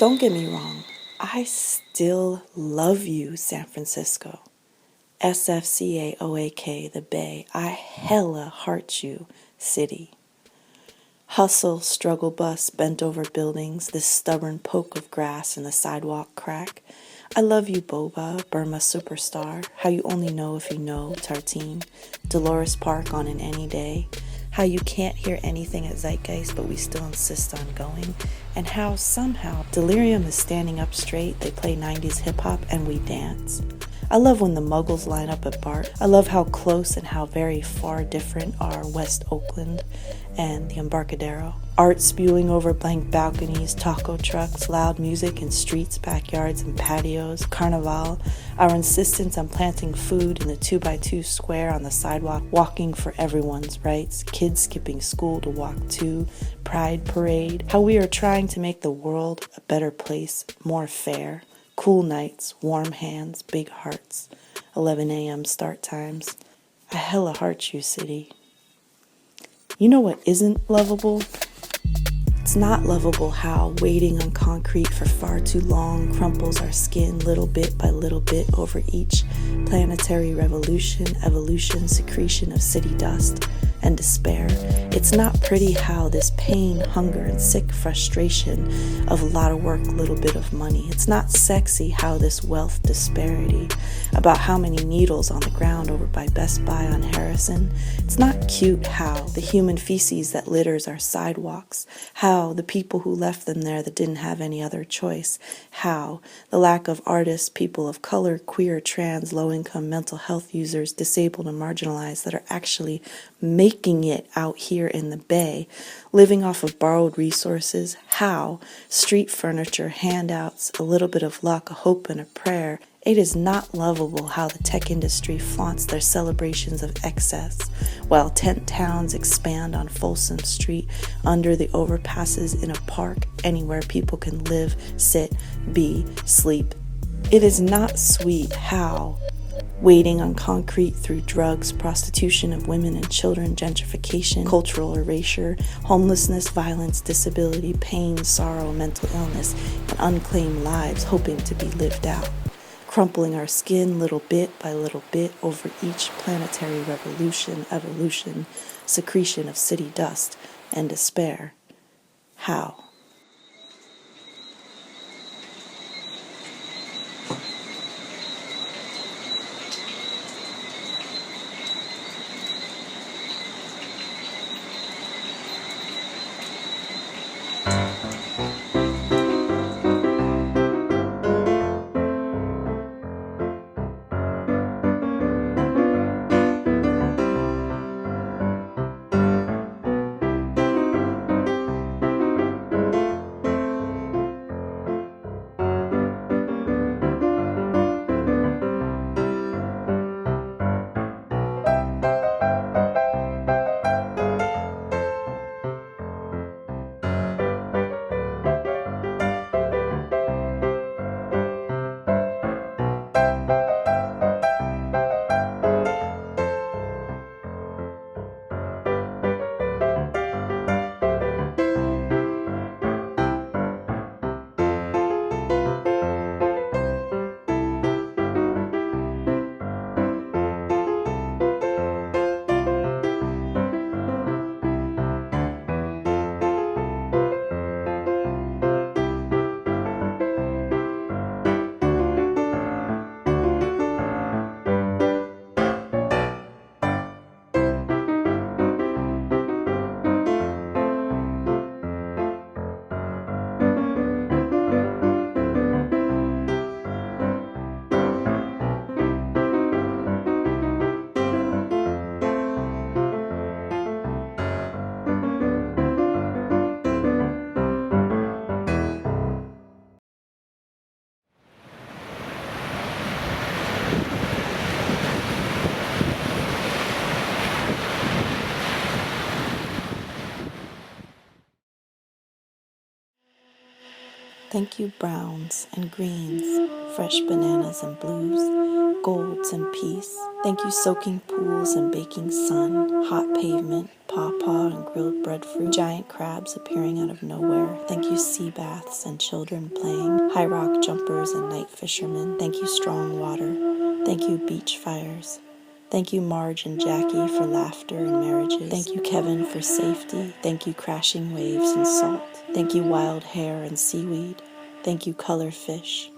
Don't get me wrong, I still love you, San Francisco. SFCAOAK, the Bay. I hella heart you, city. Hustle, struggle bus, bent over buildings, this stubborn poke of grass in the sidewalk crack. I love you, Boba, Burma superstar. How you only know if you know, Tartine. Dolores Park on an any day. How you can't hear anything at Zeitgeist, but we still insist on going. And how somehow Delirium is standing up straight, they play 90s hip-hop, and we dance. I love when the muggles line up at BART. I love how close and how very far different are West Oakland and the Embarcadero. Art spewing over blank balconies, taco trucks, loud music in streets, backyards, and patios, carnival, our insistence on planting food in the 2x2 square on the sidewalk, walking for everyone's rights, kids skipping school to walk to, pride parade, how we are trying to make the world a better place, more fair, cool nights, warm hands, big hearts, 11 a.m. start times. I hella heart you, city. You know what isn't lovable? It's not lovable how waiting on concrete for far too long crumples our skin little bit by little bit over each planetary revolution, evolution, secretion of city dust and despair. It's not pretty how this pain, hunger, and sick frustration of a lot of work, little bit of money. It's not sexy how this wealth disparity about how many needles on the ground over by Best Buy on Harrison. It's not cute how the human feces that litters our sidewalks, how the people who left them there that didn't have any other choice, how the lack of artists, people of color, queer, trans, low-income, mental health users, disabled and marginalized that are actually making it out here in the Bay, living off of borrowed resources, how street furniture, handouts, a little bit of luck, a hope, and a prayer. It is not lovable how the tech industry flaunts their celebrations of excess, while tent towns expand on Folsom Street under the overpasses in a park, anywhere people can live, sit, be, sleep. It is not sweet how waiting on concrete through drugs, prostitution of women and children, gentrification, cultural erasure, homelessness, violence, disability, pain, sorrow, mental illness, and unclaimed lives hoping to be lived out. Crumpling our skin little bit by little bit over each planetary revolution, evolution, secretion of city dust, and despair. How? Thank you, browns and greens, fresh bananas and blues, golds and peace. Thank you, soaking pools and baking sun, hot pavement, pawpaw and grilled breadfruit, giant crabs appearing out of nowhere. Thank you, sea baths and children playing, high rock jumpers and night fishermen. Thank you, strong water. Thank you, beach fires. Thank you, Marge and Jackie, for laughter and marriages. Thank you, Kevin, for safety. Thank you, crashing waves and salt. Thank you, wild hair and seaweed. Thank you, color fish.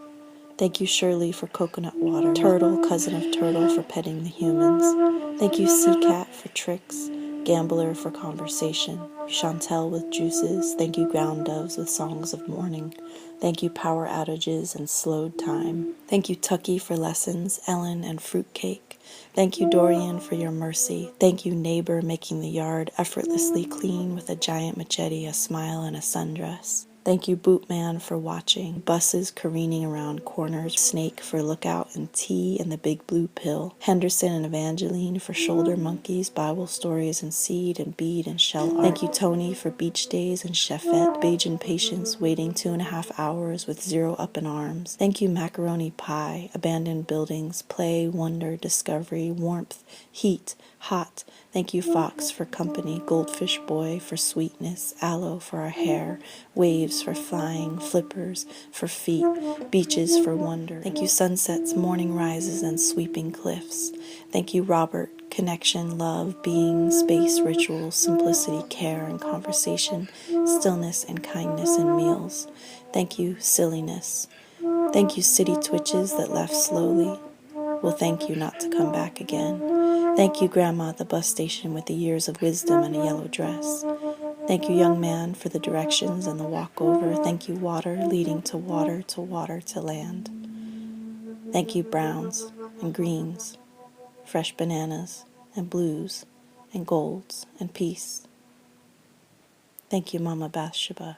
Thank you, Shirley, for coconut water. Turtle, cousin of turtle, for petting the humans. Thank you, sea cat, for tricks. Gambler, for conversation. Chantel with juices. Thank you, ground doves, with songs of mourning. Thank you, power outages and slowed time. Thank you, Tucky, for lessons. Ellen and fruitcake. Thank you, Dorian, for your mercy. Thank you, neighbor, making the yard effortlessly clean with a giant machete, a smile, and a sundress. Thank you, Bootman, for watching. Buses careening around corners. Snake for lookout and tea and the big blue pill. Henderson and Evangeline for shoulder monkeys, Bible stories and seed and bead and shell art. Thank you, Tony, for beach days and chefette. Bajan patience waiting 2.5 hours with 0 up in arms. Thank you, macaroni pie, abandoned buildings, play, wonder, discovery, warmth, heat, hot. Thank you, Fox, for company, Goldfish Boy for sweetness, Aloe for our hair, waves for flying, flippers for feet, beaches for wonder. Thank you, sunsets, morning rises, and sweeping cliffs. Thank you, Robert, connection, love, being, space, rituals, simplicity, care, and conversation, stillness and kindness and meals. Thank you, silliness. Thank you, city twitches that left slowly. Well, thank you not to come back again. Thank you, Grandma at the bus station with the years of wisdom and a yellow dress. Thank you, young man, for the directions and the walkover. Thank you, water leading to water to water to land. Thank you, browns and greens, fresh bananas and blues and golds and peace. Thank you, Mama Bathsheba.